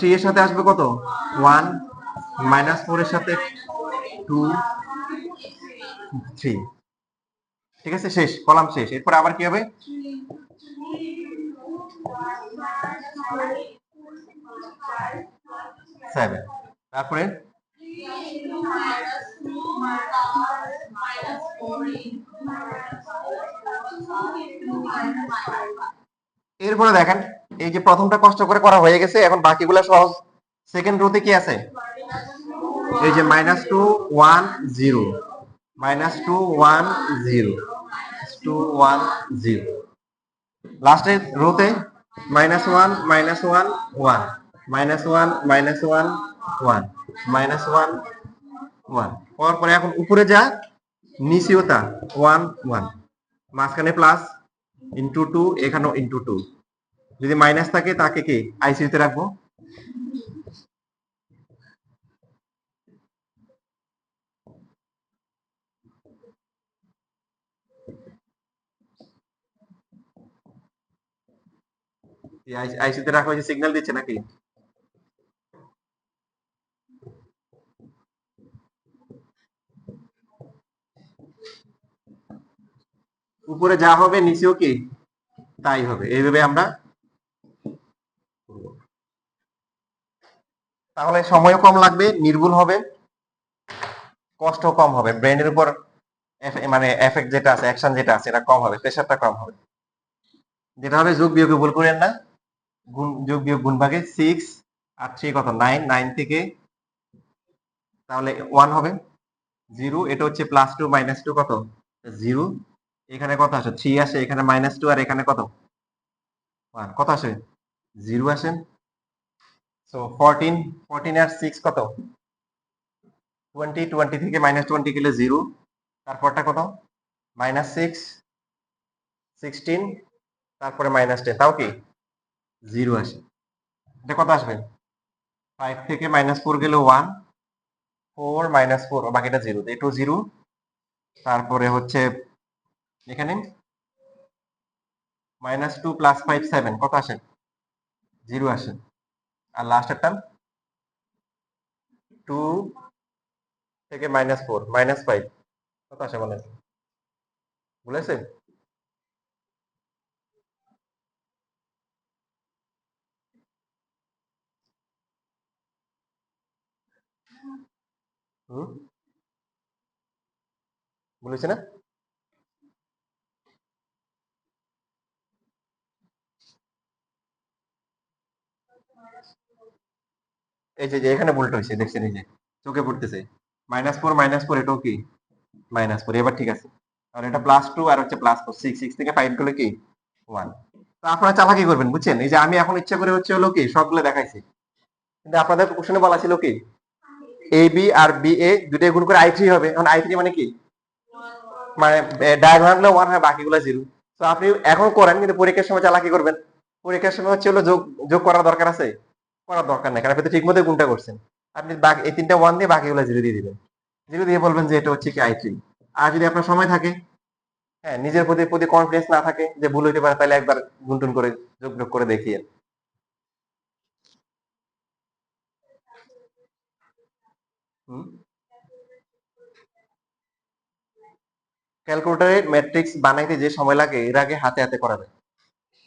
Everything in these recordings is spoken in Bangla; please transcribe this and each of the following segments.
3 এর সাথে আসবে কত 1, -4 এর সাথে 2, 3। ঠিক আছে, শেষ, কলাম শেষ। এরপর আবার কি হবে, 7। তারপরে এরপরে দেখেন, এই যে প্রথমটা কষ্ট করে করা হয়ে গেছে, এখন বাকিগুলো সহজ। সেকেন্ড রোতে কি আছে, এই যে -2, 1, 0, -2, 1, 0, 2, 1, 0। লাস্টের রোতে -1, -1, -1, -1, -1, -1, -1, -1। পরে এখন উপরে যা, নিচেও তা 1, 1, মাঝখানে প্লাস, ইন্টু 2, এখানেও ইন্টু 2। যদি মাইনাস থাকে তাকে কি আইসিতে রাখবো। আইসিতে রাখা হয়েছে, সিগন্যাল দিচ্ছে নাকি? উপরে যা হবে নিচেও কি তাই হবে, এইভাবে আমরা করব। তাহলে সময়ও কম লাগবে, নির্ভুল হবে, কষ্ট কম হবে, ব্রেনের উপর মানে এফেক্ট যেটা আছে, অ্যাকশন যেটা আছে, এটা কম হবে, প্রেশারটা কম হবে। যেটা হবে যোগ বিয়োগে ভুল করেন না, গুণ যোগ বিয়োগ গুণ ভাগে 6 আর 3 কত 9, 9 থেকে তাহলে 1 হবে 0। এটা হচ্ছে +2 -2 কত 0। এখানে কত আসে 3 আসে, এখানে -2 আর এখানে কত 1, কত আসে 0 আসে। সো 14, 14 আর 6 কত 20, 20 থেকে -20 গেলে 0। তারপরটা কত -6, 16, তারপরে -10, তাও কি 0 আসে। এটা কত আসবে 5 থেকে -4 গেলে 1, 4, -4, বাকিটা 0, এটাও 0। তারপরে হচ্ছে এখানে -2 + 5, 7, কত আসে 0 আসে। আর লাস্টের টার্ম 2 থেকে -4, -5, কত আসে বলেন, বলেছে? হুম, বলেছে না? এই যে এখানে ভুলটা হয়েছে, দেখছেন, এই যে চোখে পড়তেছে -4, -4, এটাও কি -4। এবার ঠিক আছে, আর এটা +2 আর হচ্ছে +4, 6, 6 থেকে 5 গেলে কি 1। তো আপনারা চালাকি করবেন, বুঝছেন? এই যে আমি এখন ইচ্ছা করে হচ্ছে হলো কি সবগুলো দেখাইছি, কিন্তু আপনাদের কোশ্চেনে বলা ছিল কি A B R B A দুটোই গুণ করে i3 হবে। এখন i3 মানে কি, মানে ডায়াগোনাল গুলো 1 হয়, বাকিগুলো 0। তো আপনি এখন করেন, কিন্তু পরীক্ষার সময় চালাকি করবেন। পরীক্ষার সময় হচ্ছে হলো যোগ, যোগ করার দরকার আছে, করার দরকার নেই, কারণ আপনি তো ঠিক মতো গুণটা করছেন। আপনি বাকি এই তিনটা 1 দিয়ে বাকিগুলো 0 দিয়ে দিবেন, 0 দিয়ে বলবেন যে এটা হচ্ছে কি i3। আর যদি আপনার সময় থাকে, হ্যাঁ, নিজের প্রতি প্রতি কনফিডেন্স না থাকে যে ভুল হইতে পারে, তাহলে একবার গুনটুন করে যোগ যোগ করে দেখিয়ে। হুম, ক্যালকুলেটরে ম্যাট্রিক্স বানাইতে যে সময় লাগে, এর আগে হাতে হাতে করা যায়।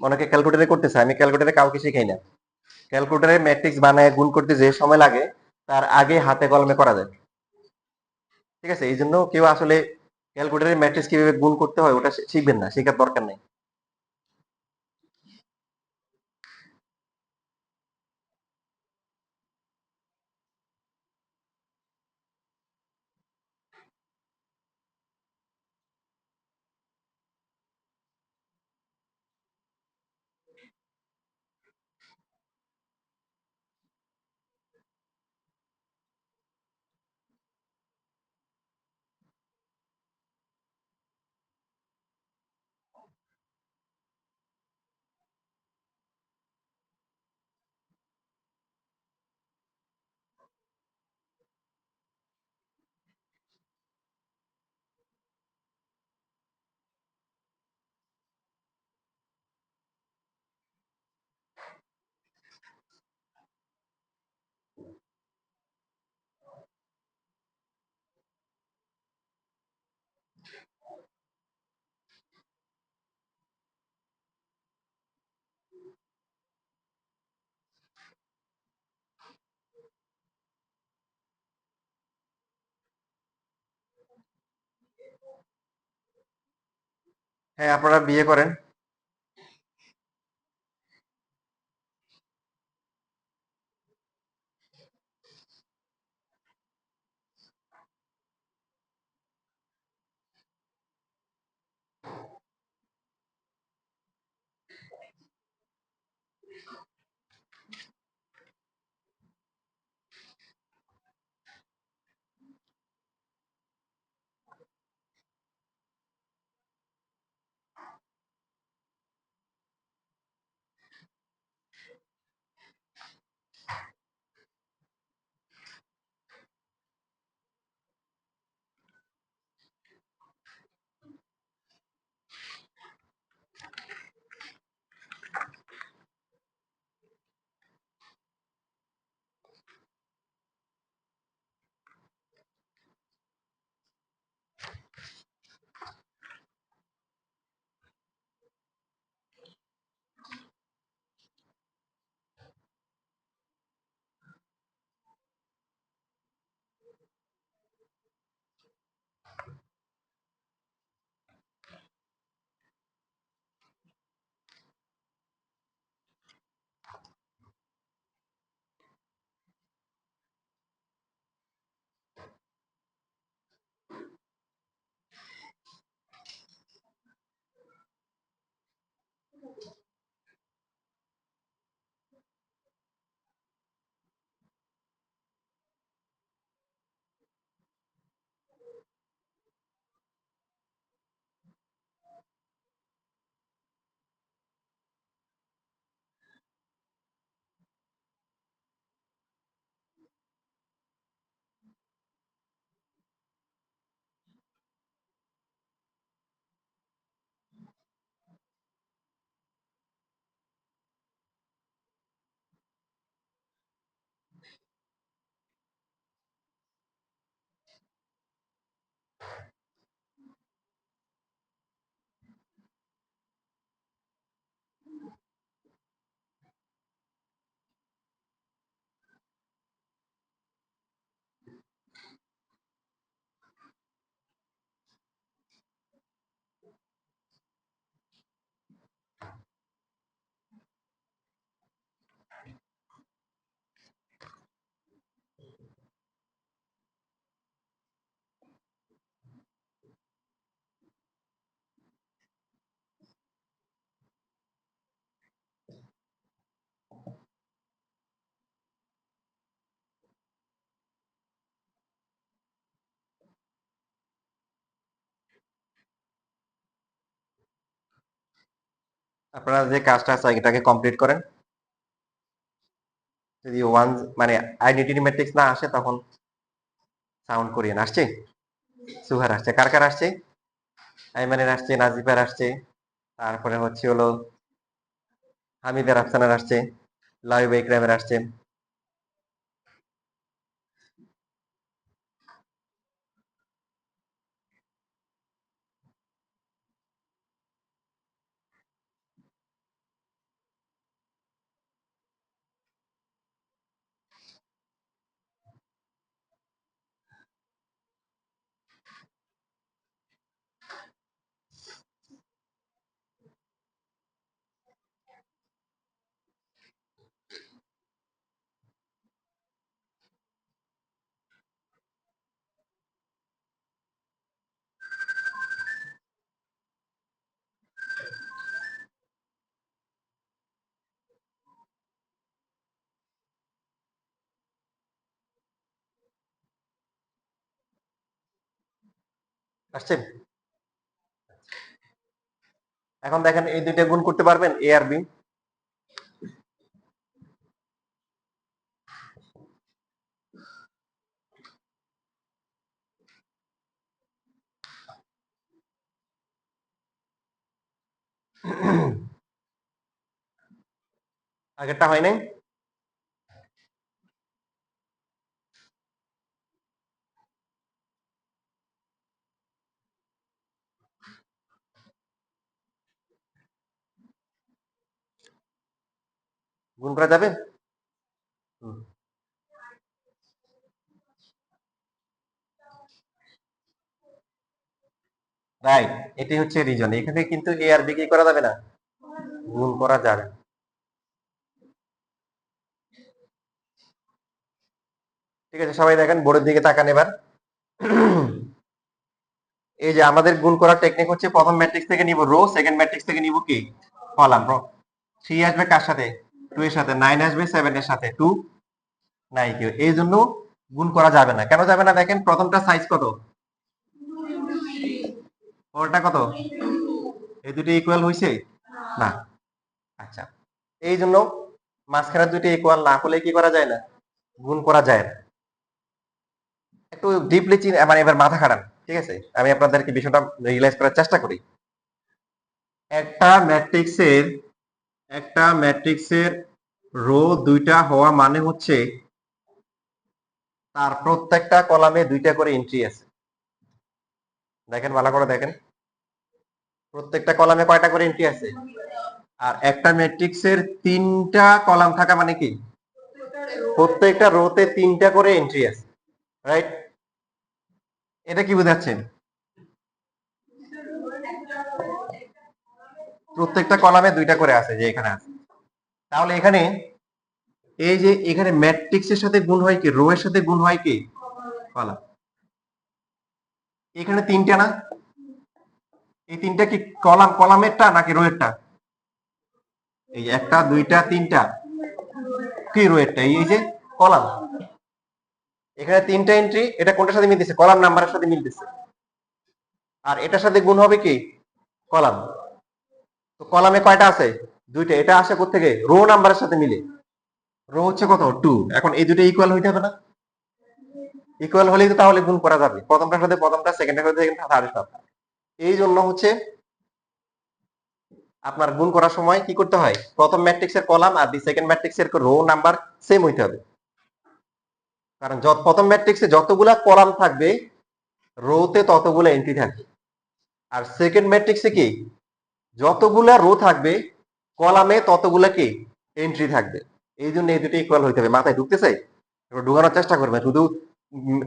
অনেকে ক্যালকুলেটরে করতেছে, আমি ক্যালকুলেটরে কাউকে শিখাই না। ক্যালকুলেটরে ম্যাট্রিক্স বানায় গুণ করতে যে সময় লাগে, তার আগে হাতে কলমে করা যায়। ঠিক আছে, এই জন্য কেউ আসলে ক্যালকুলেটরে ম্যাট্রিক্স কিভাবে গুণ করতে হয় ওটা শিখবেন না, শেখার দরকার নেই। হ্যাঁ, আপনারা বিয়ে করেন। আপনারা যে কাজটা আছে এটাকে কমপ্লিট করেন। যদি ওয়ান মানে আইডেন্টিটি ম্যাট্রিক্স না আসে তখন সাউন্ড করিয়েন। আসছে? সুহার আসছে। কার কার আসছে? আইমানের আসছে, নাজিফার আসছে, তারপরে হচ্ছে হলো হামিদের আফসানার আসছে, লাইব ইকরামের আসছে। আসছে? এখন দেখেন এই দুইটা গুণ করতে পারবেন, এ আর বি? আগেরটা হয় নাই? গুণ করা যাবে? হুম। রাইট, এটি হচ্ছে রিজন। এখানে কিন্তু এ আর বি কি করা যাবে না, গুণ করা যাবে না। ঠিক আছে, সবাই দেখেন বোর্ডের দিকে তাকান এবার। এই যে আমাদের গুণ করার টেকনিক হচ্ছে, প্রথম ম্যাট্রিক্স থেকে নিব রো, সেকেন্ড ম্যাট্রিক্স থেকে নিব কি কলাম। 3 আসবে কার সাথে, 2 এর সাথে, 9 আসবে 7 এর সাথে, 2 নাই কেউ, এই জন্য গুণ করা যাবে না। কেন যাবে না দেখেন, প্রথমটা সাইজ কত, পরেরটা কত, এই দুটো ইকুয়াল হইছে না। আচ্ছা, এই জন্য মাঝখানে দুটো ইকুয়াল না হলে কি করা যায় না, গুণ করা যায় না। একটু ডিপলি মানে এবার মাথা খাটান, ঠিক আছে, আমি আপনাদেরকে বিষয়টা রিয়েলাইজ করার চেষ্টা করি। একটা ম্যাট্রিক্সের রো দুইটা হওয়া মানে হচ্ছে তার প্রত্যেকটা কলামে দুইটা করে এন্ট্রি আছে। দেখেন ভালো করে দেখেন, প্রত্যেকটা কলামে কয়টা করে এন্ট্রি আছে। আর একটা ম্যাট্রিক্সের 3টা কলাম থাকা মানে কি, প্রত্যেকটা রোতে 3টা করে এন্ট্রি আছে, রাইট? এটা কি বোঝাচ্ছেন, প্রত্যেকটা কলামে দুইটা করে আছে, যে এখানে আছে। তাহলে এখানে এই যে এখানে ম্যাট্রিক্সের সাথে গুণ হয় কি, রো এর সাথে গুণ হয় কি কলাম। এখানে 3টা না, এই 3টা কি কলামেরটা নাকি রো এরটা, এই 1টা 2টা 3টা কি রো এরটা, এই যে কলাম। এখানে 3টা এন্ট্রি, এটা কোনটার সাথে মিলতেছে, কলাম নাম্বারের সাথে মিলতেছে। আর এটার সাথে গুণ হবে কি কলাম। তো কলামে কয়টা আছে, 2টা। এটা আসে কোত্থেকে, রো নাম্বারের সাথে মিলে। রো হচ্ছে কত, 2। এখন এই দুটো ইকুয়াল হইতে হবে না, ইকুয়াল হলেই তো তাহলে গুণ করা যাবে, প্রথমটার সাথে প্রথমটা, সেকেন্ডের সাথে সেকেন্ডটা, থার্ডের সাথে। এই জন্য হচ্ছে আপনার গুণ করার সময় কি করতে হয়, প্রথম ম্যাট্রিক্সের কলাম আর সেকেন্ড ম্যাট্রিক্সের রো নাম্বার সেম হইতে হবে। কারণ প্রথম ম্যাট্রিক্সে যতগুলা কলাম থাকবে, রোতে ততগুলো এন্ট্রি থাকবে। আর সেকেন্ড ম্যাট্রিক্সে কি, যতগুলা রো থাকবে, কলামে ততগুলা কি এন্ট্রি থাকবে। এই জন্য এই দুটো ইকুয়াল হইতে হবে। মাথায় ঢুকতেছে, এবার ঢুকানোর চেষ্টা করবে, শুধু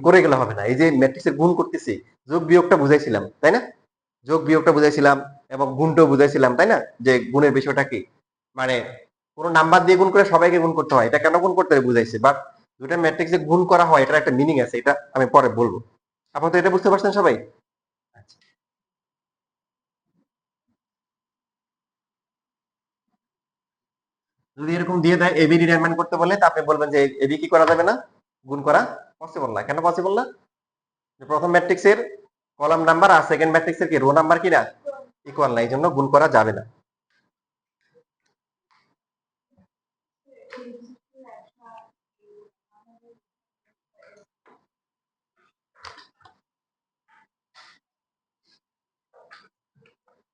করে গেলে হবে না। এই যে ম্যাট্রিক্সের গুণ করতেছি, যোগ বিয়োগটা বুঝাইছিলাম তাই না, যোগ বিয়োগটা বুঝাইছিলাম এবং গুণটাও বুঝাইছিলাম তাই না, যে গুণের বিষয়টা কি, মানে কোন নাম্বার দিয়ে গুণ করে সবাইকে গুণ করতে হয়, এটা কেন গুণ করতে হয় বুঝাইছে। বাট দুটা ম্যাট্রিক্সে গুণ করা হয়, এটার একটা মিনিং আছে, এটা আমি পরে বলবো। আপনারা তো এটা বুঝতে পারছেন সবাই। আচ্ছা, যদি এরকম দিয়ে দেয় এবি ডিটারমাইন করতে বলে, তা আপনি বলবেন যে এবি কি করা যাবে না, গুণ করা পসিবল না। কেন পসিবল না, যে প্রথম ম্যাট্রিক্সের কলাম নাম্বার আর সেকেন্ড ম্যাট্রিক্সের কি রো নাম্বার কি না ইকুয়াল না, এই জন্য গুণ করা যাবে না।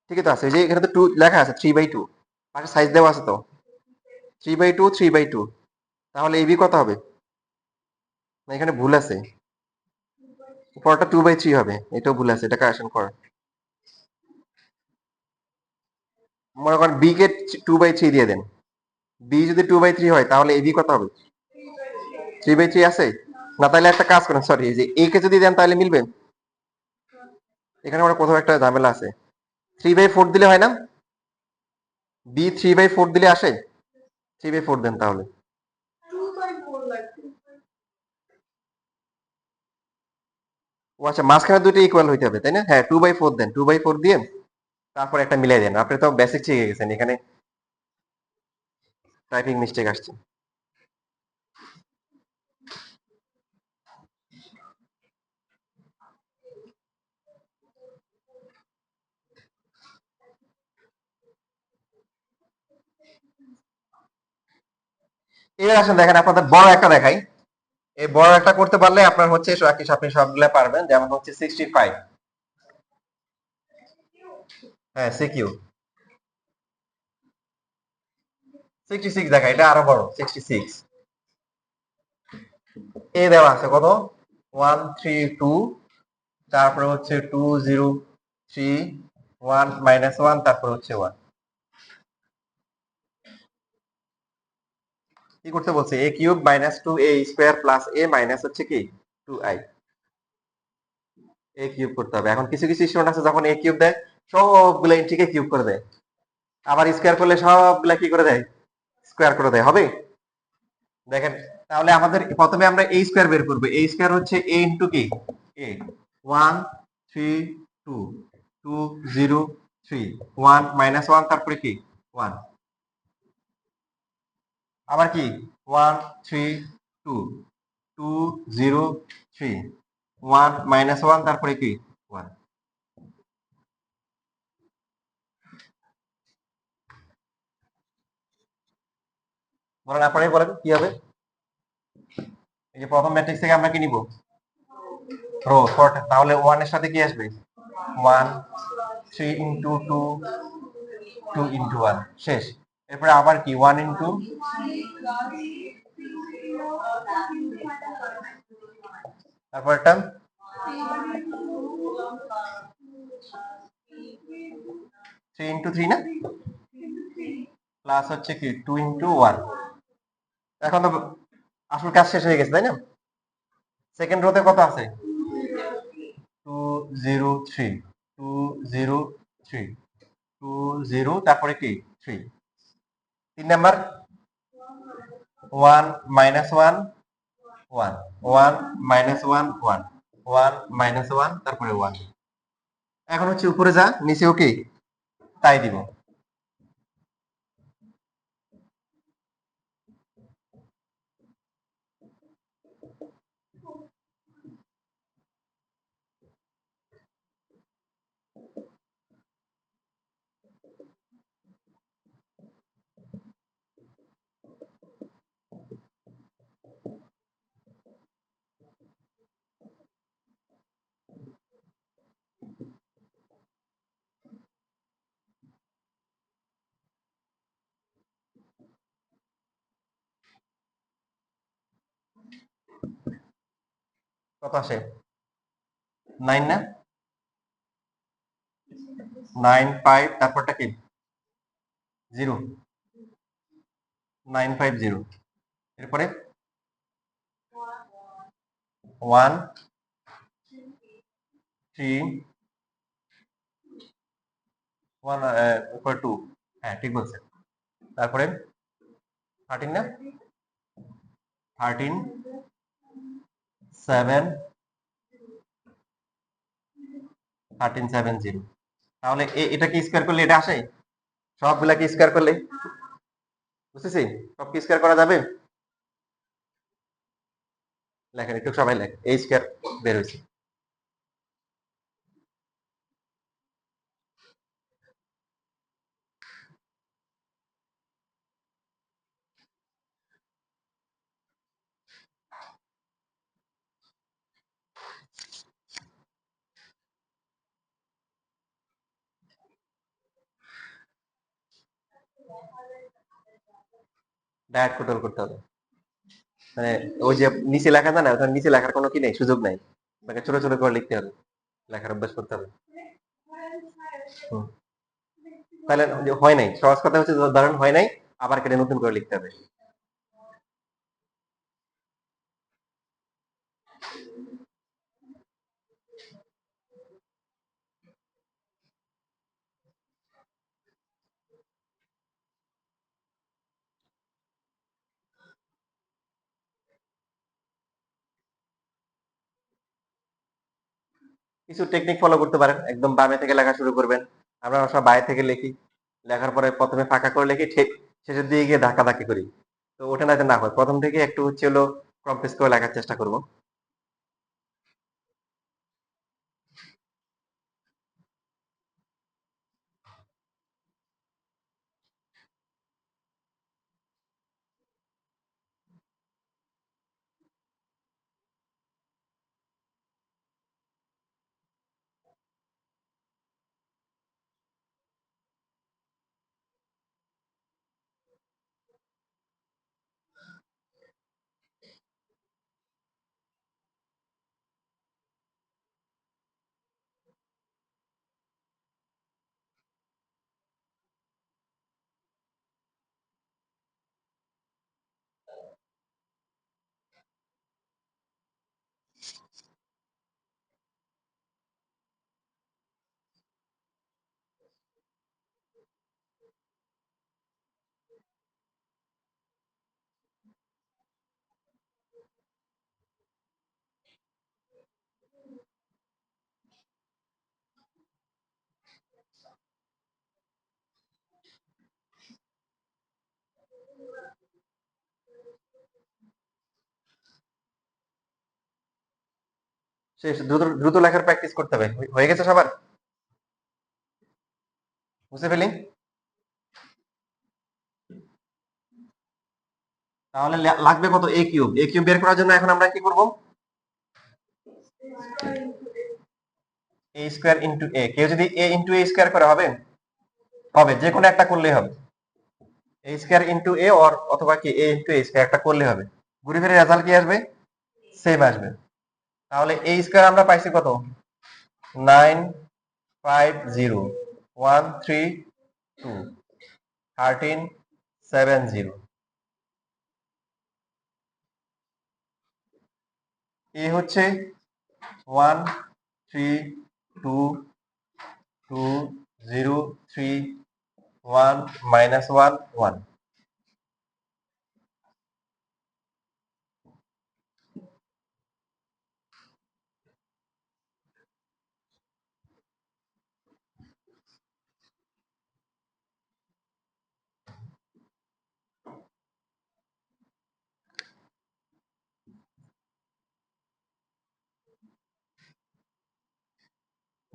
ঠিকই তো আছে, এই যে এখানে তো 2 লেখা আছে, 3/2 পাশে সাইজ দেওয়া আছে তো, 3/2 3/2। তাহলে এবি কত হবে, না এখানে ভুল আছে, পরটা 2/3 হবে, এটাও ভুল আছে, এটা কারেকশন কর। মনে করেন বি কে 2/3 দিয়ে দেন, বি যদি 2/3 হয় তাহলে এবি কত হবে, 3/3 আছে না। তাহলে একটা কাজ করেন, সরি, এই যে এ কে যদি দেন তাহলে মিলবে। এখানে আমার কোথাও একটা ঝামেলা আছে, 3/4 দিলে হয় না, বি 3/4 দিলে আসে, 3/4 দেন তাহলে। ও আচ্ছা, মাঝখানে দুটো ইকুয়াল হইতে হবে তাই না, হ্যাঁ 2/4 দেন, 2/4 দিয়ে তারপর একটা মিলাই দেন। আপনি তো বেসিক শিখে গেছেন, এখানে টাইপিং মিস্টেক আসছে। এবার আসেন দেখেন, আপনাদের বড় একটা দেখাই। এই বড় একটা করতে পারলে আপনার হচ্ছে আপনি সবগুলা পারবেন। যেমন হচ্ছে 65, হ্যাঁ সিকিউ 66 দেখা, এটা আরো বড় 66। এ দেওয়া আছে কত, 132, তারপরে হচ্ছে 203, 1 -1, তারপর হচ্ছে 1। কি করতে বলছে, a cube -2a square plus a minus হচ্ছে কি 2i। এ কিউব করতে হবে। এখন কিছু কিছু স্টুডেন্ট আছে যখন এ কিউব দেয় সবগুলো ইন্টিকে কিউব করে দেয়, আবার স্কোয়ার করলে সবগুলা কি করে দেয়, স্কোয়ার করে দেয়। হবে? দেখেন, তাহলে আমাদের প্রথমে আমরা এই স্কোয়ার বের করবো। এই স্কোয়ার হচ্ছে এ ইন্টু কি, এ, 1 3 2 2 0 3 1 মাইনাস 1 তারপরে কি 1, আবার কি 1 3 2 2 0 3 1 মাইনাস 1 তারপরে কি 1। বলেন, আপনারাই বলেন কি হবে। এই যে প্রথম ম্যাট্রিক্স থেকে আমরা কি নিব, রো শর্ট, তাহলে 1 এর সাথে কি আসবে 1, 3 ইন্টু 2 2 ইন্টু 1 শেষ। এরপরে আবার কি 1 ইন্টু, তারপর একটা 3 ইন্টু 3 না, প্লাস হচ্ছে কি 2 ইন্টু 1। এখন তো আসল কাজ শেষ হয়ে গেছে, তাই না? সেকেন্ড রোতে কত আছে 2 0 3 2 0 3 2 0 তারপরে কি 3। 3 নাম্বার 1 মাইনাস 1 1 1 মাইনাস 1 1 1 মাইনাস 1 তারপরে 1। এখন হচ্ছে উপরে যা নিচেও কি তাই দিব। কত আসে 9 না, 9 5 তারপরটা কি 0, 9 5 0। এরপরে 1 3 1 এরপর 2, হ্যাঁ ঠিক বলছেন। তারপরে 13 না, 13 7 13 7 0। তাহলে এটা কি স্কোয়ার করলে এটা আসে, সবগুলা কি স্কোয়ার করলে, বুঝতেছি, সব কি স্কোয়ার করা যাবে। লেখেন একটু সবাই লেখ, এই স্কোয়ার বের হয়েছে। ডাইরেক্ট টোটাল করতে হবে, মানে ওই যে নিচে লেখা যায় না, ওখানে নিচে লেখার কোনো কি নেই, সুযোগ নাই, আপনাকে ছোট ছোট করে লিখতে হবে, লেখার অভ্যাস করতে হবে। হুম। তাহলে যে হয় নাই, সহজ কথা হচ্ছে ধরেন হয় নাই, আবার কেটে নতুন করে লিখতে হবে। কিছু টেকনিক ফলো করতে পারেন, একদম বামে থেকে লেখা শুরু করবেন। আমরা সব বাইরে থেকে লিখি, লেখার পরে প্রথমে ফাঁকা করে লিখি, ঠিক শেষের দিকে গিয়ে ধাক্কা ধাক্কি করি। তো ওটা না না হয়, প্রথম থেকে একটু হচ্ছে হলো কমপ্লিট করে লেখার চেষ্টা করব। শেষ, দ্রুত দ্রুত লেখার প্র্যাকটিস করতে হবে। হয়ে গেছে সবার? বুঝতে পেলি? তাহলে লাগবে কত? এ কিউব। এ কিউব বের করার জন্য এখন আমরা কি করব? এ স্কয়ার ইন্টু এ। কেউ যদি এ ইন্টু এ স্কয়ার করে হবে? হবে, যে কোনো একটা করলেই হবে। এ স্কয়ার ইন্টু এ অর অথবা কি এ ইন্টু এ স্কয়ার একটা করলে হবে। ঘুরে ফিরে রেজাল্ট কি আসবে? সেম আসবে। তাহলে এ স্কয়ার আমরা পাইছি কত? 9501332 1370। এ হচ্ছে 1322031 -1 1।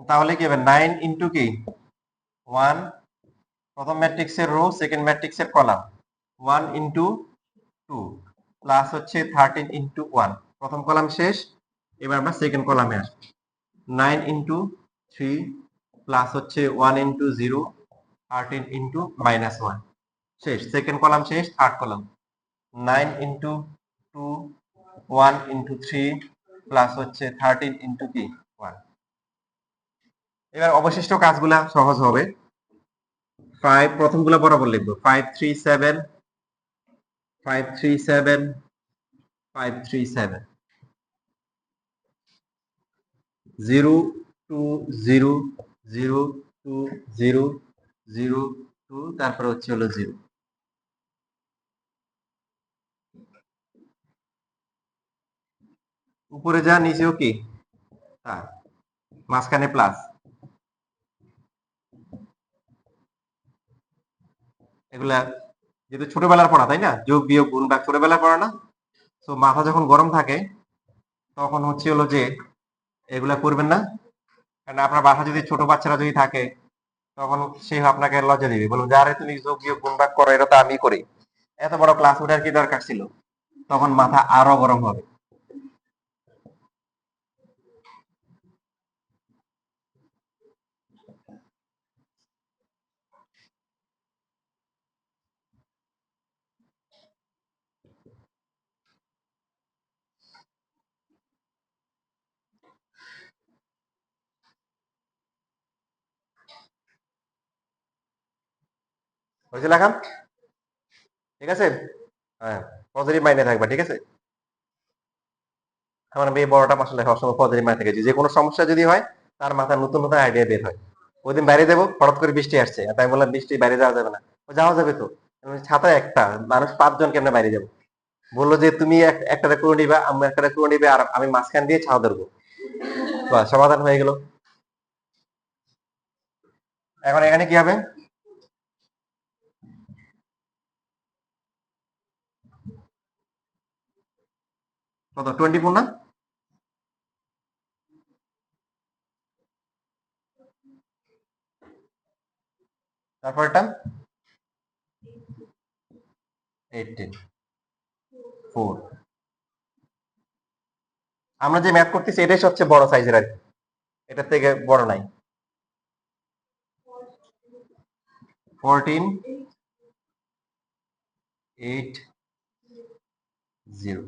তাহলে কি হবে? 9 ইন্টু কি 1, প্রথম ম্যাট্রিক্সের রো, সেকেন্ড ম্যাট্রিক্সের কলাম, 1 ইন্টু 2 প্লাস হচ্ছে 13 ইন্টু 1, প্রথম কলাম শেষ। এবার আমরা সেকেন্ড কলামে আসবো। 9 ইন্টু 3 প্লাস হচ্ছে 1 ইন্টু 0 13 ইন্টু -1, শেষ। সেকেন্ড কলাম শেষ, third column 9 into 2 1 into 3 plus হচ্ছে 13 ইন্টু কি 1। এবার অবশিষ্ট কাজগুলা সহজ হবে। 5 প্রথমগুলো বরাবর লিখবো। 537 537 537 0 2 0 0 2 0 0 2, তারপরে হচ্ছে হলো 0। উপরে যা, নিচেও কি তার, মাঝখানে প্লাস। এগুলা যেহেতু ছোটবেলার পড়া, তাই না? যোগ বিয়োগ গুণ ভাগ ছোটবেলার পড়া না? তো মাথা যখন গরম থাকে তখন হচ্ছে হলো যে এগুলা করবেন না। কারণ আপনার বাসা যদি ছোট বাচ্চারা যদি থাকে তখন সে আপনাকে লজ্জা দিবে, বলুন যে আরে তুমি যোগ বিয়োগ গুণ ভাগ করো, এটা তো আমি করি, এত বড় ক্লাস ওঠার কি দরকার ছিল? তখন মাথা আরো গরম হবে। হয়েছে লেখা? ঠিক আছে, হ্যাঁ, পজিটিভ মাইন্ডে থাকবা, ঠিক আছে? আমার মেয়ে বড়টা আসলে সবসময় পজিটিভ মাইন্ড থেকে, যে কোনো সমস্যা যদি হয় তার মাথায় নতুন নতুন আইডিয়া বের হয়। ওই দিন বাইরে যাবো, হঠাৎ করে বৃষ্টি আসছে, তাই বললাম বৃষ্টি বাইরে যাওয়া যাবে না। যাওয়া যাবে তো, ছাতা একটা, মানুষ 5 জন কেমনে বাইরে যাবো? বললো যে তুমি একটা করে নিবা, আমি একটা করে নিবে, আর আমি মাঝখান দিয়ে ছাও ধরবো। বাস, সমাধান হয়ে গেল। এখন এখানে কি হবে? কত? 24 না? তারপরটা 18 4। আমরা যে ম্যাথ করতেছি এটাই সবচেয়ে বড় সাইজের আর কি, এটার থেকে বড় নাই। 14 8 0।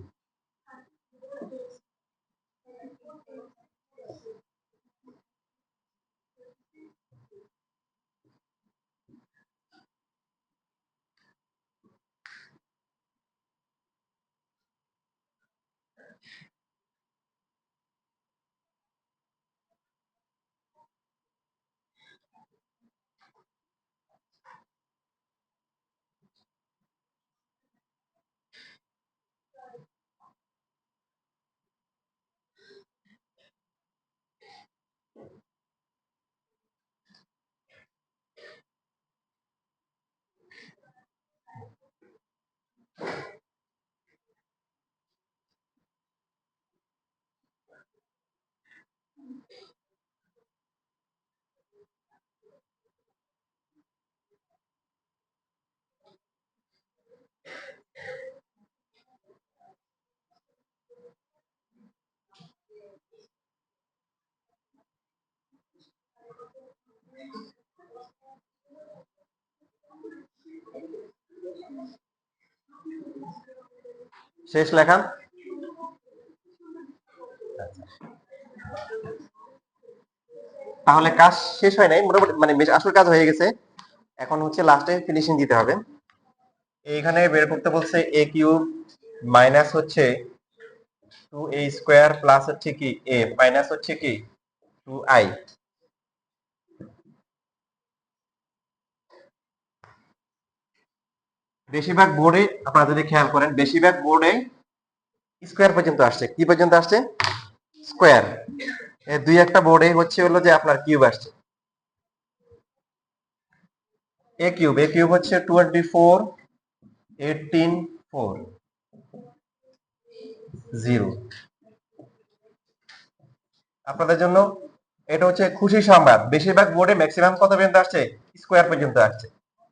শেষ লেখা। তাহলে কাজ শেষ হয় নাই, মোটামুটি মানে আসল কাজ হয়ে গেছে। এখন হচ্ছে লাস্টে ফিনিশিং দিতে হবে। এইখানে বের করতে বলছে এ কিউব মাইনাস হচ্ছে 2a স্কোয়ার প্লাস হচ্ছে কি এ মাইনাস হচ্ছে কি 2i। বেশিরভাগ বোর্ডে আপনারা যদি খেয়াল করেন, বেশিরভাগ বোর্ডে স্কোয়ার পর্যন্ত আসছে। কি পর্যন্ত আসছে? স্কোয়ার। দুই একটা বোর্ডে হচ্ছে হলো যে আপনার কিউব আসছে। এ কিউব হচ্ছে 24 18 4 0। আপনাদের জন্য এটা হচ্ছে খুশি সংবাদ, বেশিরভাগ বোর্ডে ম্যাক্সিমাম কত পর্যন্ত আসছে? স্কোয়ার পর্যন্ত আসছে।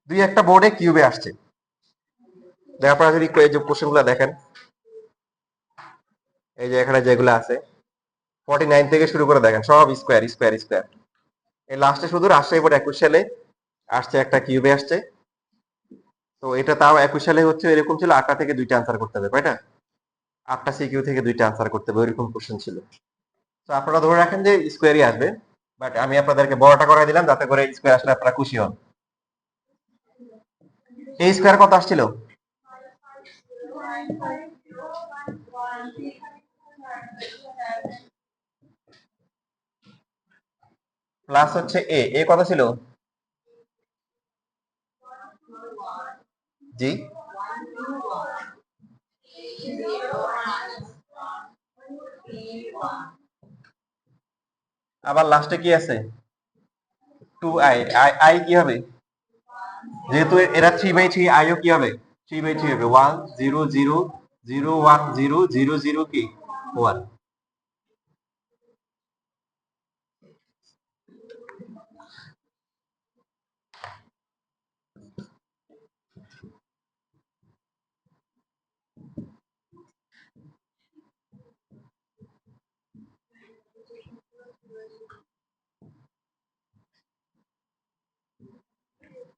দুই একটা বোর্ডে কিউবে আসছে। আপনারা যদি এই যে কোশ্চেনগুলো দেখেন, এই যে এখানে যেগুলো আছে 49 থেকে শুরু করে দেখেন, সব স্কোয়ার স্কোয়ার স্কোয়ার। এই লাস্টে শুধু রাজশাহী বোর্ড 21 সালে আসছে একটা কিউবে আসছে। তো এটা তাও 21 সালে হচ্ছে এরকম ছিল, 8টা থেকে 2টা আনসার করতে হবে, তাই না? 8টা সিকিউ থেকে 2টা আনসার করতে হবে, ওইরকম কোশ্চেন ছিল। তো আপনারা ধরে রাখেন যে স্কোয়ারই আসবে, বাট আমি আপনাদেরকে বড়টা করাই দিলাম যাতে করে স্কোয়ার আসলে আপনারা খুশি হন। এই স্কোয়ার কত আসছিল? প্লাস হচ্ছে এ কত ছিল? জি, আবার লাস্টে কি আছে? 2i। আই কি হবে? যেহেতু এরা 3/3, আইও কি হবে? 3/3 হবে। 1 0 0 0 1 0 0 0 কি 1।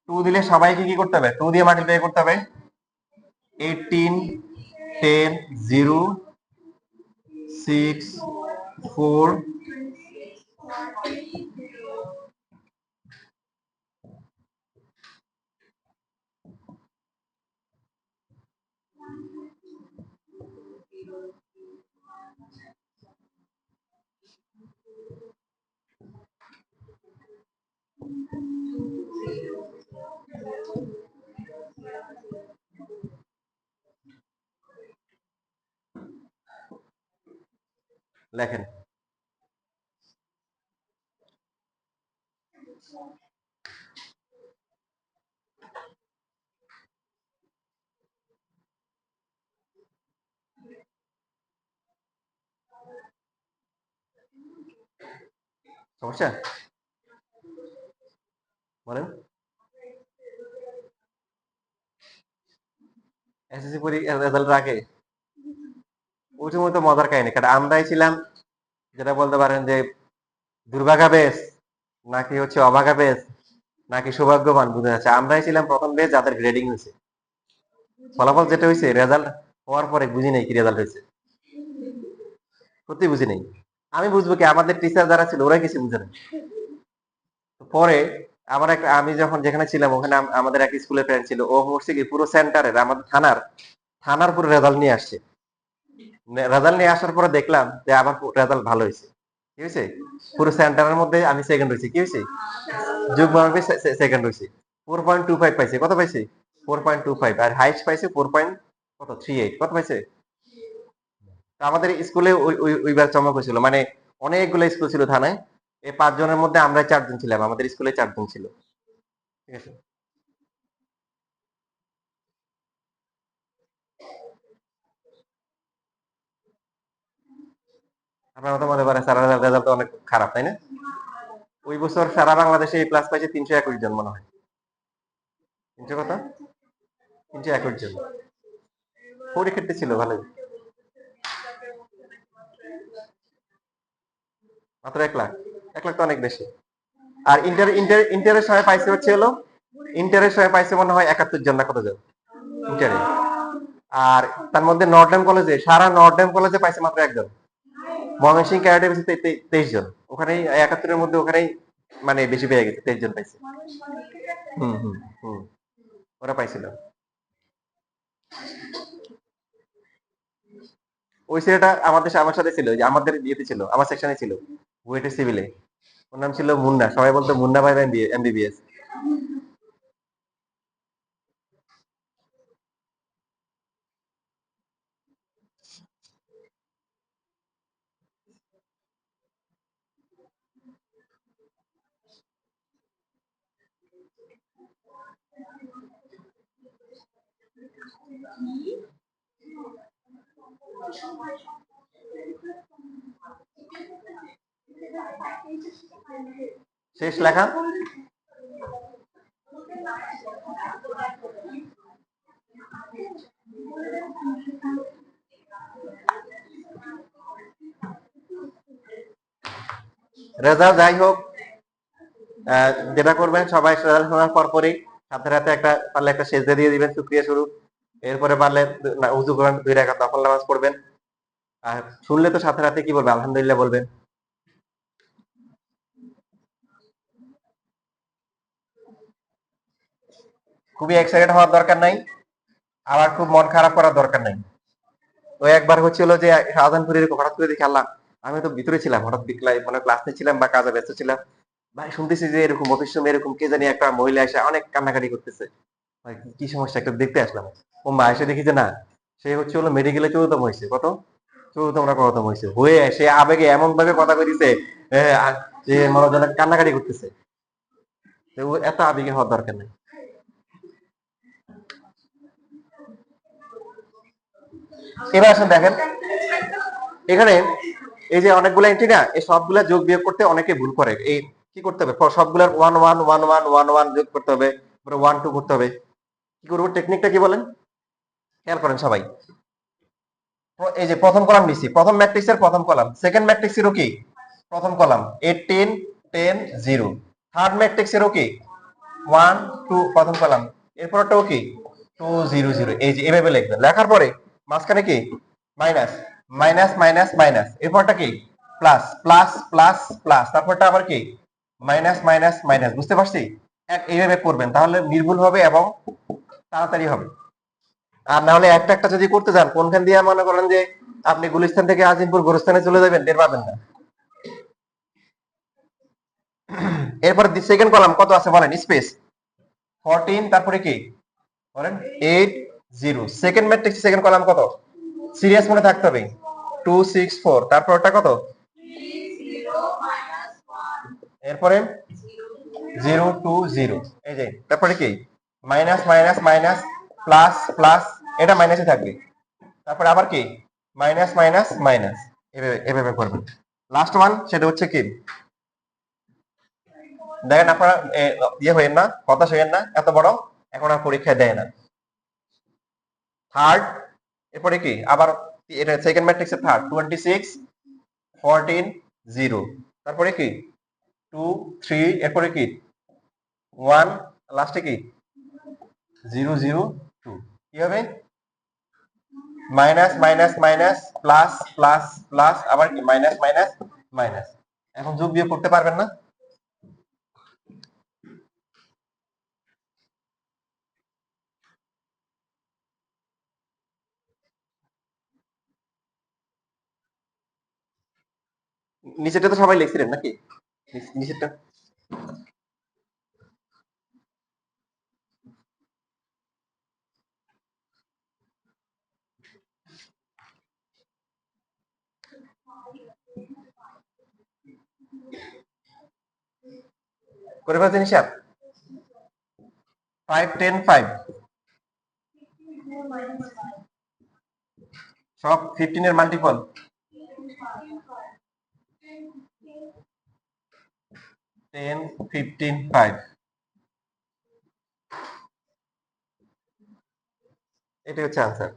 টু দিলে সবাইকে কি করতে হবে? টু দিয়ে মাল্টিপ্লাই করতে হবে। 18 10 0 6 4 লেখেন। সমস্যা বলেন। এসএসসি পরীক্ষার রেজাল্ট আগে ওইটার মতো মজার কাহিনী, কারণ আমরাই ছিলাম যেটা বলতে পারেন যে দুর্ভাগা বেশ, নাকি হচ্ছে অভাগা বেশ, নাকি সৌভাগ্যবান বুঝে যাচ্ছে। আমরাই ছিলাম প্রথম বেশ যাদের গ্রেডিং হয়েছে। ফলাফল যেটা হয়েছে, রেজাল্ট হওয়ার পরে বুঝি নাই কি রেজাল্ট হয়েছে, সত্যি বুঝি নাই। আমি বুঝবো কি, আমাদের টিচার যারা ছিল ওরা কিছু বুঝে না। পরে আমার একটা, আমি যখন যেখানে ছিলাম ওখানে আমাদের এক স্কুলের ফ্রেন্ড ছিল, ও হচ্ছে কি পুরো সেন্টারের আমাদের থানার পুরো রেজাল্ট নিয়ে আসছে। রেজাল্ট নিয়ে আসার পরে দেখলাম যে আমার রেজাল্ট ভালো হয়েছে। কি হয়েছে? পুরো সেন্টারের মধ্যে আমি সেকেন্ড হয়েছি। কি হয়েছে? যুগ্ম সেকেন্ড হয়েছি। 4.25 পাইছে। কত পাইছে? 4.25। আর হাইস্ট পাইছে 4.38। কত পাইছে? আমাদের স্কুলে ওইবার চমক হয়েছিল, মানে অনেকগুলো স্কুল ছিল থানায়, এই 5 জনের মধ্যে আমরা 4 জন ছিলাম, আমাদের স্কুলে 4 জন ছিল। ঠিক আছে। আপনার মতো মনে করে স্যারের রেজাল্ট অনেক খারাপ, তাই না? ওই বছর সারা বাংলাদেশে এই প্লাস পাইছে 321 জন মনে হয়। 300 কত? 321 জন। পরীক্ষার্থী ছিল ভালোই, মাত্র 1 লাখ। 1 লাখ তো অনেক বেশি। আর ইন্টারের সময় পাইছে হচ্ছে হলো, ইন্টারের সময় পাইছে মনে হয় 71 জন না কত জন ইন্টারে। আর তার মধ্যে নর্থডেম কলেজে, সারা নর্থডেম কলেজে পাইছে মাত্র 1 জন। ময়মনসিংহ ক্যাডারে পাইছে 23 জন। ওখানেই 71-এর মধ্যে ওখানেই মানে বেশি পেয়ে গেছে, 23 জন পাইছে। হুম হুম হুম, ওরা পাইছিল। ওই ছেলেটা আমার সাথে ছিল, যে আমাদের ইয়েতে ছিল, আমার সেকশনে ছিল, বুয়েটের সিভিলে। ওর নাম ছিল মুন্না, সবাই বলতো মুন্না ভাই এমবিবিএস। শেষ লেখা রেজাল্ট যাই হোক, যেটা করবেন সবাই রেজাল্ট শোনার পর পরই সাথে সাথে একটা পারলে একটা সেজদা দিয়ে দিবেন, শুকরিয়া স্বরূপ। এরপরে পারলে উজু করবেন, 2 রাকাত নফল নামাজ পড়বেন। আর শুনলে তো সাথে সাথে কি বলবেন, আলহামদুলিল্লাহ বলবেন। খুবই এক্সাইটেড হওয়ার দরকার নাই, আবার খুব মন খারাপ করার দরকার নাই। ওই একবার হচ্ছিল যে শাহজাহানপুরের হঠাৎ করে দেখি আল্লাহ, আমি তো ভিতরে ছিলাম, হঠাৎ মানে ক্লাস নিচ্ছিলাম বা কাজে ব্যস্ত ছিলাম, ভাই শুনতেছি যে এরকম অফিস রুমে এরকম কে জানি একটা মহিলা এসে অনেক কান্নাকাটি করতেছে। ভাই কি সমস্যা, একটু দেখতে আসলাম। ও মা এসে দেখি যে না, সে হচ্ছে হলো মেডিকেলে 14তম হয়েছে। কত? 14তম না কততম হয়েছে, হয়ে সে আবেগে এমন ভাবে কথা কইছে যে মনোজন কান্নাকাটি করতেছে। তো ও এত আবেগে হওয়ার দরকার নেই। এবার আসেন দেখেন, এখানে এই যে অনেকগুলো এন্ট্রি না, এই সবগুলা যোগ বিয়োগ করতে অনেকে ভুল করে। এই কি করতে হবে, সবগুলার 1 1 1 1 1 1 যোগ করতে হবে, 1 2 করতে হবে। কি করবো, টেকনিকটা কি বলেন, খেয়াল করেন সবাই। এই যে প্রথম কলাম নিছি, প্রথম ম্যাট্রিক্সের প্রথম কলাম, সেকেন্ড ম্যাট্রিক্সেরও কি প্রথম কলাম 18 10 0, থার্ড ম্যাট্রিক্সেরও কি 1 2 প্রথম কলাম, এরপরটাও কি 2 0 0। এই যে এভাবে লিখবেন, লেখার পরে মাঝখানে কি মাইনাস মাইনাস মাইনাস মাইনাস, এরপরটা কি প্লাস প্লাস প্লাস প্লাস, তারপরটা আবার কি মাইনাস মাইনাস মাইনাস। বুঝতে পারছি? এইভাবে করবেন, তাহলে নির্ভুল হবে এবং তাড়াতাড়ি হবে। আর না হলে একটা একটা যদি করতে যান, কোনখান দিয়ে মনে করেন যে আপনি গুলিস্তান থেকে আজিমপুর গোরস্থানে চলে যাবেন, টের পাবেন না। এরপর সেকেন্ড কলাম কত আছে বলেন, স্পেস 14, তারপরে কি বলেন 8 0। সেকেন্ড ম্যাট্রিক্স সেকেন্ড কলাম কত, সিরিয়াস মনে থাকতে হবে, 2 6 4, তারপর ওটা কত, এরপরে 0 2 0। এই যে তারপরে কি minus minus minus plus plus, এটা মাইনাসে থাকবে, তারপরে আবার কি মাইনাস মাইনাস মাইনাস। এভাবে এভাবে করবেন। লাস্ট ওয়ান সেটা হচ্ছে কি, দেখেন আপনারা ইয়ে হইেন না, হতাশ হইেন না, এত বড় এখন আর পরীক্ষায় দেয় না। থার্ড, এরপরে কি আবার এটা সেকেন্ড ম্যাট্রিক্সের থার্ড 26 14 0, তারপরে কি 2 3, এরপরে কি 1, লাস্টে কি 0 0 2। কি হবে minus minus minus plus plus plus, আবার কি মাইনাস মাইনাস মাইনাস। এখন যোগ বিয়োগ করতে পারবেন না? নিচেটা তো সবাই লিখছিলেন নাকি, নিচেরটা করে ফেলছেন হিসাব 5 10 5, সব 15 এর মাল্টিপল। 10 15 5 এটাই হচ্ছে আনসার।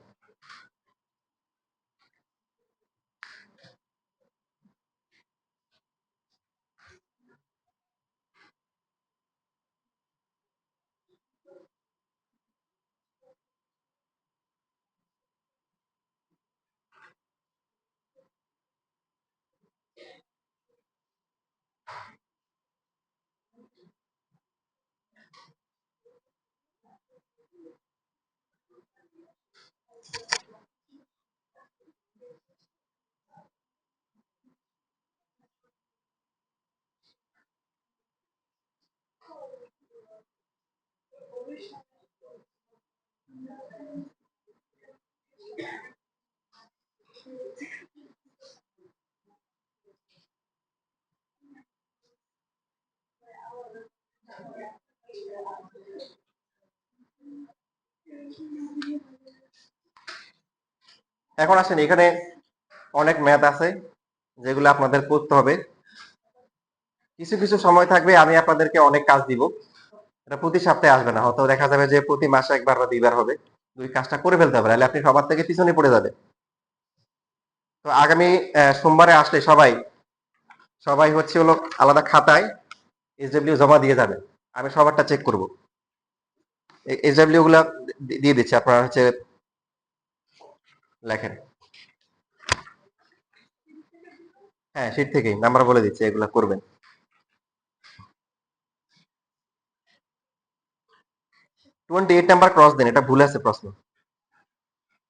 এখন আসেন, এখানে অনেক ম্যাথ আছে যেগুলো আপনাদের করতে হবে। কিছু কিছু সময় থাকবে আমি আপনাদেরকে অনেক কাজ দিব, এটা প্রতি সপ্তাহে আসবে না, হয়তো দেখা যাবে যে প্রতি মাসে একবার বা দুইবার হবে। দুই কাজটা করে ফেলতে হবে, নাহলে আপনি সবার থেকে পিছনে পড়ে যাবে। তো আগামী সোমবারে আসলে সবাই সবাই হচ্ছে হলো আলাদা খাতায় এসডব্লিউ জমা দিয়ে যাবে। আমি সবারটা চেক করব। এসডব্লিউ গুলা দিয়ে দিচ্ছি, আপনারা হচ্ছে লেখেন। হ্যাঁ, শীট থেকেই নাম্বার বলে দিচ্ছি, এগুলা করবেন। 28 নাম্বার ক্রস দেন, এটা ভুল আছে প্রশ্ন।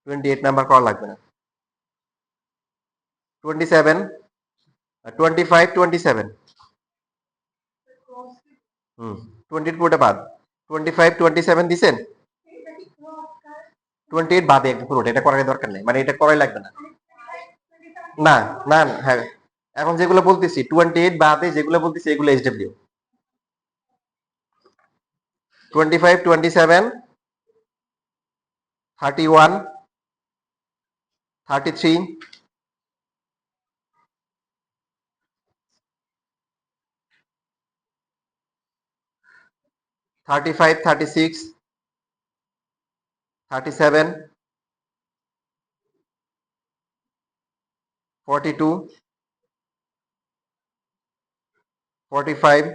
28 নাম্বার করা লাগবে না। 27 25 27 হুম 28 পুরোটা বাদ। 25 27 দিছেন, 28 বাদে একদম পুরোটা, এটা করার দরকার নেই, মানে এটা করাই লাগবে না। না না না, হ্যাঁ, এখন যেগুলো বলতেছি 28 বাদে যেগুলো বলতেছি এগুলো এসডব্লিউ। 25 27 31 33 35 36 37 42 45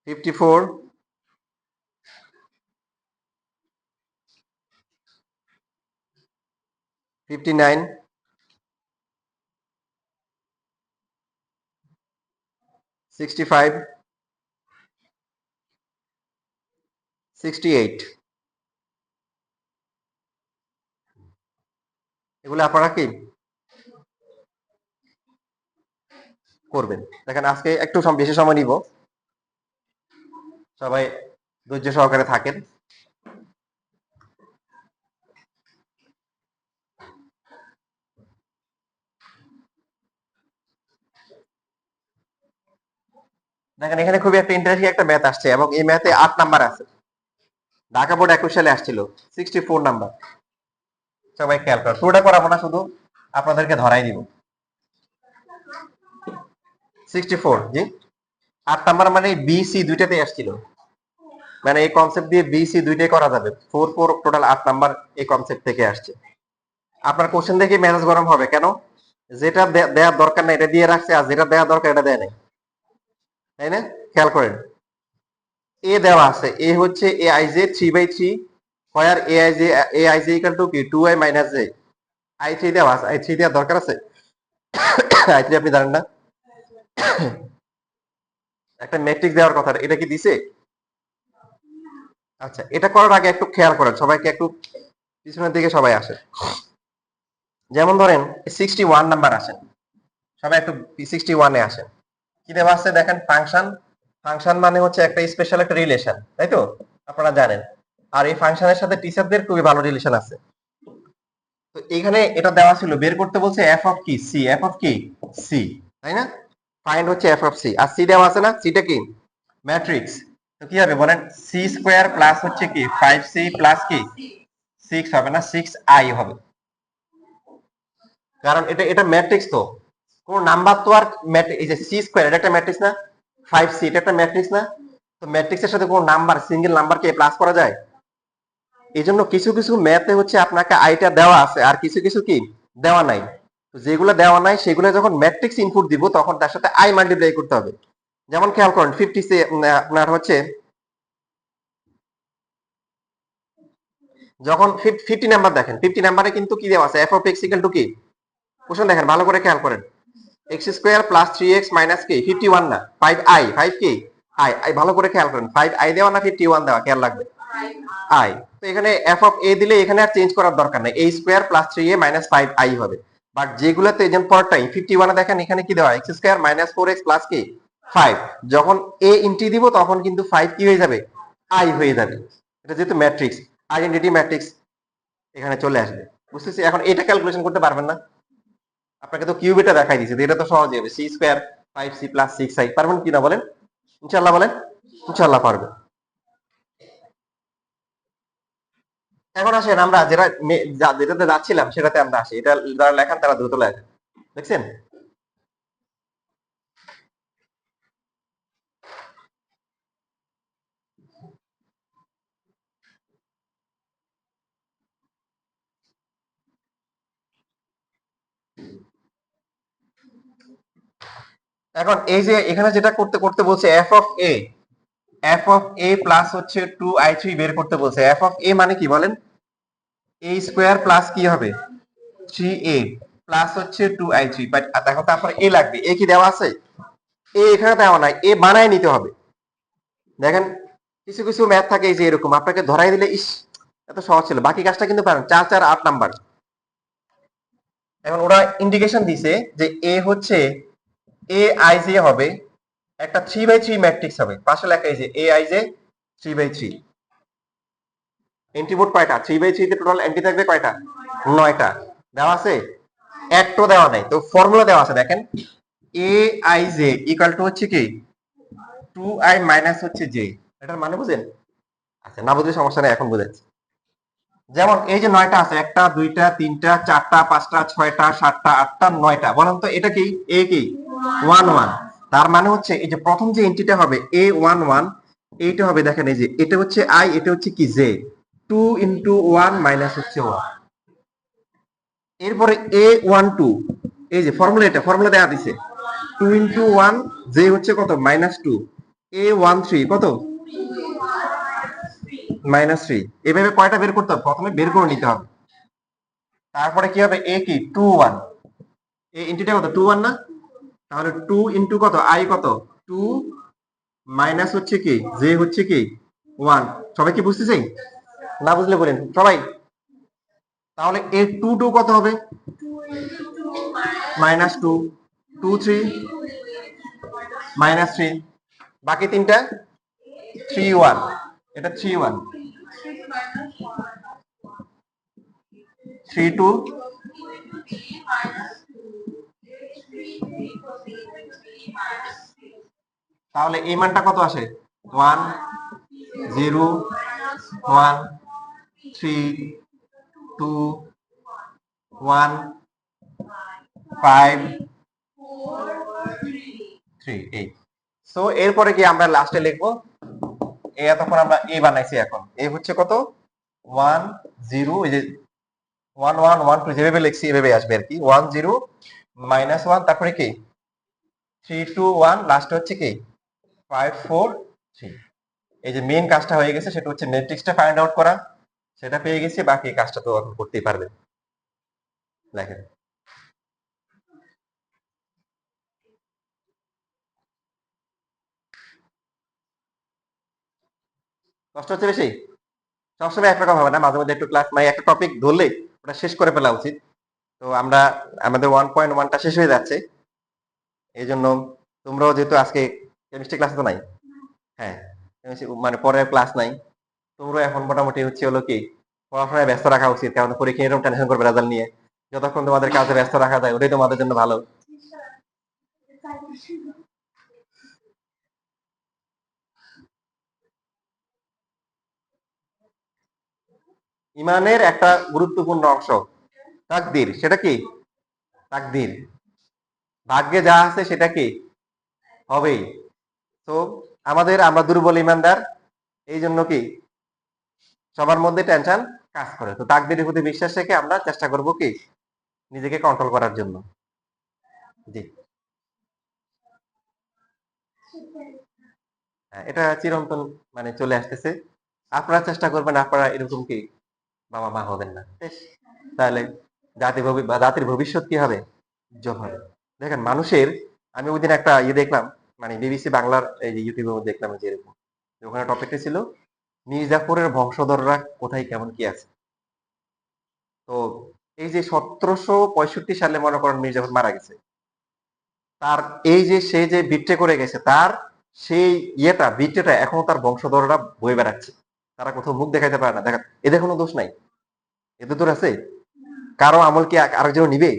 54 59 65 68। এগুলো আপনারা কি করবেন? দেখেন আজকে একটু বেশি সময় নিব, সবাই ধৈর্য সহকারে থাকেন। দেখেন এখানে খুবই একটা ইন্টারেস্টিং একটা ম্যাথ আসছে, এবং এই ম্যাথে 8 নাম্বার আছে। ঢাকা বোর্ড 21 সালে আসছিল 64 নাম্বার। সবাই খেয়াল করেন, পুরোটা করাবো না, শুধু আপনাদেরকে ধরাই দিব। 64, জি 8 নাম্বার, মানে বি সি দুইটাতে আসছিল, মানে এই কনসেপ্ট দিয়ে বি সি দুইটাই করা যাবে। 4 4 টোটাল 8 নাম্বার এই কনসেপ্ট থেকে আসছে। আপনার কোশ্চেন দেখে মেজাজ গরম হবে কেন? যেটা দেওয়ার দরকার নাই এটা দিয়ে রাখছে, আর যেটা দেওয়া দরকার এটা দেয় নাই, তাই না? খেয়াল করেন, এ দেওয়া আছে, এ হচ্ছে A I J 3/3, where A I J equal to কি 2i minus J. I three দেওয়া আছে, আই থ্রি দেওয়ার দরকার আছে? আই থ্রি আপনি জানেন না? একটা ম্যাট্রিক্স দেওয়ার কথা, এটা কি দিছে? আচ্ছা, এটা করার আগে একটু খেয়াল করেন, সবাইকে একটু পিছনের দিকে সবাই আসে। যেমন ধরেন 61 নাম্বার আসেন, সবাই একটু 61-এ আসেন। কি দেওয়া আছে দেখেন, ফাংশন। ফাংশন মানে হচ্ছে একটা স্পেশাল একটা রিলেশন, তাই তো? আপনারা জানেন। আর এই ফাংশনের সাথে টিচারদের খুবই ভালো রিলেশন আছে। তো এখানে এটা দেওয়া ছিল, বের করতে বলছে এফ অফ কি সি, এফ অফ কি সি, তাই না? ফাইন্ড হচ্ছে এফ অফ সি, আর সি দেওয়া আছে না, সিটা কি ম্যাট্রিক্স। তো কি হবে বলেন, সি স্কোয়ার প্লাস হচ্ছে কি 5c প্লাস কি 6 হবে না, 6i হবে। কারণ এটা এটা ম্যাট্রিক্স তো, কোন নাম্বার তো আর এই যে সি স্কয়ার এটা একটা ম্যাট্রিক্স না, 5c এটা একটা ম্যাট্রিক্স না, তো ম্যাট্রিক্সের সাথে কোন নাম্বার সিঙ্গেল নাম্বারকে প্লাস করা যায়? এই জন্য কিছু কিছু ম্যাথে হচ্ছে আপনাকে আইটা দেওয়া আছে আর কিছু কিছু কি দেওয়া নাই। তো যেগুলো দেওয়া নাই সেগুলো যখন ম্যাট্রিক্স ইনপুট দিব তখন তার সাথে আই মাল্টিপ্লাই করতে হবে। যেমন খেয়াল করেন 50 সে আপনার হচ্ছে যখন 50 নাম্বার দেখেন, 50 নাম্বারে কিন্তু কি দেওয়া আছে, F of x equal to কি, কোশ্চেন দেখেন ভালো করে খেয়াল করেন, x square plus 3x minus কি 51 না 5i, 5 কি আই, আই ভালো করে খেয়াল করেন 5i দেওয়া না 51 দেওয়া, খেয়াল রাখবেন আই। তো এখানে এফ অফ এ দিলে এখানে আর চেঞ্জ করার দরকার নেই, a square plus 3a minus 5i হবে। বাট যেগুলোতে যেমন পরটাই 51 দেখেন এখানে কি দেওয়া, x square minus 4x plus কি 5, যখন a ইন্টি দিব তখন কিন্তু 5 কি হয়ে যাবে, i হয়ে যাবে। এটা যেহেতু ম্যাট্রিক্স, আইডেন্টিটি ম্যাট্রিক্স এখানে চলে আসবে, বুঝতেছি। এখন এটা ক্যালকুলেশন করতে পারবেন না, আপনাকে তো কিউব এটা দেখাই দিয়েছে, এটা তো সহজই হবে, C square 5c plus 6i, পারবেন কিনা বলেন? ইনশাল্লাহ বলেন, ইনশাল্লাহ পারবে। এখন আসেন আমরা যেটাতে যাচ্ছিলাম সেটাতে আমরা আসি, এটা যারা লেখান তারা দ্রুত লেখেন, দেখছেন? এখন এই যে এখানে যেটা করতে করতে বলছে এফ অফ এ প্লাস হচ্ছে 2i3 বের করতে বলছে। এফ অফ এ মানে কি বলেন, a স্কোয়ার প্লাস কি হবে 3a প্লাস হচ্ছে 2i3, বাট দেখো তারপর এ লাগবে, এ কি দেওয়া আছে, এ এখানে দেওয়া নাই, এ বানায় নিতে হবে। দেখেন কিছু কিছু ম্যাথ থাকে এই যে এরকম, আপনাকে ধরাই দিলে ইস এত সহজ ছিল, বাকি কাজটা কিন্তু পারেন 4 4 8 নাম্বার। এখন ওরা ইন্ডিকেশন দিছে যে এ হচ্ছে এ আই জে হবে একটা 3/3 ম্যাট্রিক্স হবে, পাশে লেখা এই যে এ আই জে 3/3। এন্ট্রি মোট কয়টা, 3/3 তে টোটাল এন্ট্রি থাকবে কয়টা, 9টা দেওয়া আছে, একটো দেওয়া নাই। তো ফর্মুলা দেওয়া আছে দেখেন, A I J equal to হচ্ছে কি 2i মাইনাস হচ্ছে জে, এটার মানে বুঝেন? আচ্ছা না বুঝলে সমস্যা নেই, এখন বুঝাচ্ছি। যেমন এই যে 9টা আছে, একটা দুইটা তিনটা চারটা পাঁচটা ছয়টা সাতটা আটটা 9টা, বলেন তো এটা কি, এ কি 1 1, তার মানে হচ্ছে এই যে প্রথম যে এন্ট্রিটা হবে a11, এইটা হবে দেখেন এই যে এটা হচ্ছে আই, এটা হচ্ছে কি জে, 2 × 1 মাইনাস হচ্ছে 1। এরপরে a12, এই যে ফর্মুলা, এটা ফর্মুলা দেওয়া দিছে 2 × 1, জে হচ্ছে কত -2, a13 কত -3। এভাবে কয়টা বের করতে হবে, প্রথমে বের করে নিতে হবে, তারপরে কি হবে এ কি 2 1, এই এন্ট্রিটা কত 2 1 না, তাহলে 2 ইনটু কত আই কত 2 মাইনাস হচ্ছে কি জে হচ্ছে কি 1। সবাই কি বুঝতেছেন? না বুঝলে বলেন সবাই। তাহলে এ 2 2 কত হবে -2, 2 3 -3, বাকি তিনটা 3 1, এটা 3 1, 3 2, তাহলে এই মানটা কত আসে 1 0 1 3 2 1 5 3 8। সো এরপরে কি আমরা লাস্টে লিখবো, এ এতক্ষণ আমরা এ বানাইছি, এখন এ হচ্ছে কত 1 0, এই যে 1 1 1 2 যেভাবে লিখছি এভাবে আসবে আর কি, 1 0 -1, তারপরে কি 3 2 1, লাস্ট হচ্ছে কি 5 4 3। এই যে মেইন কাজটা হয়ে গেছে, সেটা হচ্ছে ম্যাট্রিক্সটা ফাইন্ড আউট করা, সেটা পেয়ে গেছি, বাকি কাজটা তো এখন করতেই পারবে। দেখেন কষ্ট হচ্ছে বেশি, সবসময় একরকম হবে না, মাঝে মধ্যে একটু ক্লাস মানে একটা টপিক ধরলে ওটা শেষ করে ফেলা উচিত। তো আমরা আমাদের 1.1টা শেষ হয়ে যাচ্ছে, এই জন্য তোমরাও যেহেতু আজকে কেমিস্ট্রি ক্লাস তো নাই, হ্যাঁ মানে পরের ক্লাস নাই, তোমরা এখন মোটামুটি হচ্ছে হলো কি পড়াশোনায় ব্যস্ত রাখা উচিত, কারণ পরীক্ষা এরকম টেনশন করবে রেজাল্ট নিয়ে, যতক্ষণ তোমাদের কাজে ব্যস্ত রাখা যায় ওটাই তোমাদের জন্য ভালো। ইমানের একটা গুরুত্বপূর্ণ অংশ তাকদির। সেটা কি? তাকদির। ভাগ্যে যা আছে সেটা কি হবেই। তো আমরা দুর্বল ইমানদার, এই জন্য কি সবার মধ্যে টেনশন কাজ করে। তো তাকদিরের প্রতি বিশ্বাস রেখে আমরা চেষ্টা করব কি নিজেকে কন্ট্রোল করার জন্য। জি, হ্যাঁ, এটা চিরন্তন মানে চলে আসতেছে। আপনারা চেষ্টা করবেন আপনারা এরকম কি বাবা মা হবেন না, বেশ। তাহলে জাতির ভবিষ্যৎ কি হবে? উজ্জ্বল হবে। দেখেন মানুষের, আমি ওইদিন একটা দেখলাম, মানে বিবিসি বাংলার এই যে ইউটিউবের মধ্যে দেখলাম যে এরকম, যে ওখানে টপিকটা ছিল মির্জাপুরের বংশধররা কোথায় কেমন কি আছে। তো এই যে 1765 সালে মনে করেন মির্জাপুর মারা গেছে, তার এই যে সে যে বিট্রে করে গেছে, তার সেই বিট্রেটা এখনো তার বংশধররা বয়ে বেড়াচ্ছে। তারা কোথাও মুখ দেখাইতে পারে না। দেখেন এদের কোনো দোষ নাই, এদের দোষ আছে? কারো আমল কি আরেকজন নিবে?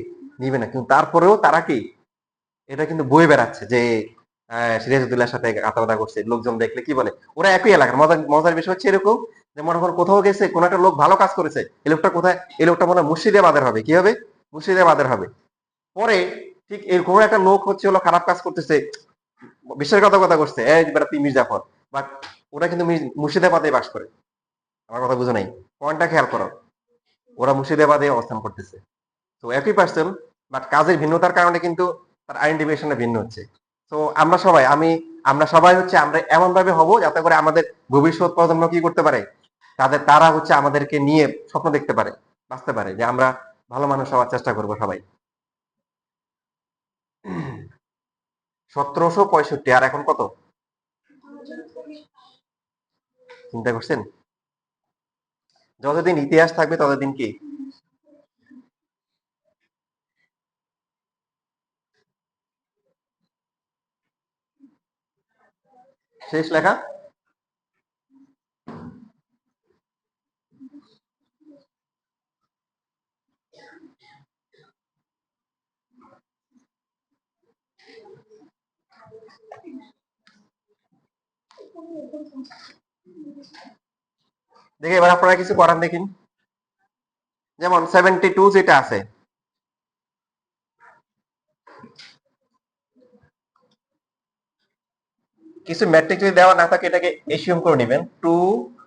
নিবে না। কিন্তু তারপরেও তারা কি এটা কিন্তু বয়ে বেড়াচ্ছে যে সিরাজউদ্দৌলার সাথে আতাবাদা করছে। লোকজন দেখলে কি বলে, ওরা একই এলাকার। মজার বিষয় হচ্ছে এরকম যে মনে করেন কোথাও গেছে, কোন একটা লোক ভালো কাজ করেছে, এই লোকটা কোথায়, এই লোকটা মনে হয় মুর্শিদাবাদের হবে। কি হবে? মুর্শিদাবাদের হবে। পরে ঠিক এর কোনো একটা লোক হচ্ছে হলো খারাপ কাজ করতেছে, বিশ্বাসঘাতকতা করছে, এই বেটা তুই মির্জাফর, বাট ওরা কিন্তু মুর্শিদাবাদে বাস করে। আমার কথা বুঝো নাই? পয়েন্টটা খেয়াল করো, ওরা মুর্শিদাবাদে অবস্থান করতেছে। তো একই পার্সন, বাট কাজের ভিন্নতার কারণে কিন্তু তার আইডেন্টিফিকেশনটা ভিন্ন হচ্ছে। তো আমরা সবাই হচ্ছে আমরা এমন ভাবে হব যাতে করে আমাদের ভবিষ্যৎ প্রজন্ম কি করতে পারে, তারা হচ্ছে আমাদেরকে নিয়ে স্বপ্ন দেখতে পারে, বাঁচতে পারে, যে আমরা ভালো মানুষ হওয়ার চেষ্টা করব সবাই। 1765, আর এখন কত চিন্তা করছেন? যতদিন ইতিহাস থাকবে ততদিন কি শেষ লেখা। দেখে এবার আপনারা কিছু করার দেখিন। যেমন 72 যেটা আছে, কিছু ম্যাট্রিক যদি দেওয়া না থাকে এটাকে এসিউম করে নেবেন 2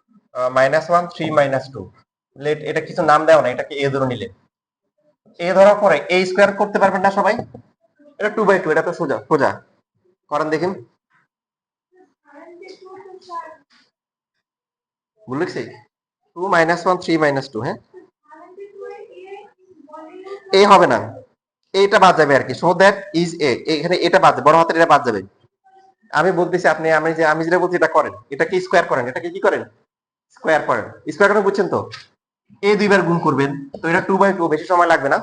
- 1 3 - 2। এটা কিছু নাম দেওয়া না, এটাকে এ ধরে নিলেন। এ ধরার পরে এ স্কোয়ার করতে পারবেন না সবাই? এটা 2/2, এটা তো সোজা সোজা করেন দেখেন। ভুল লিখছি? 2 - 1 3 - 2, হ্যাঁ। এ হবে না, এইটা বাদ যাবে আর কি। সো দ্যাট ইজ এ, এখানে এটা বাদ, বড় হাতের এটা বাদ যাবে। আমি বলতেছি, আমি যেটা বলছি এটা করেন, এটাকে স্কোয়ার করেন, এটাকে কি করেন, স্কোয়ার করেন। স্কোয়ার করেন বুঝছেন তো? এ দুইবার গুণ করবেন, তো এটা 2/2, বেশি সময় লাগবে না।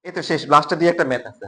এই তো শেষ, লাস্টে দিয়ে একটা ম্যাথ আছে।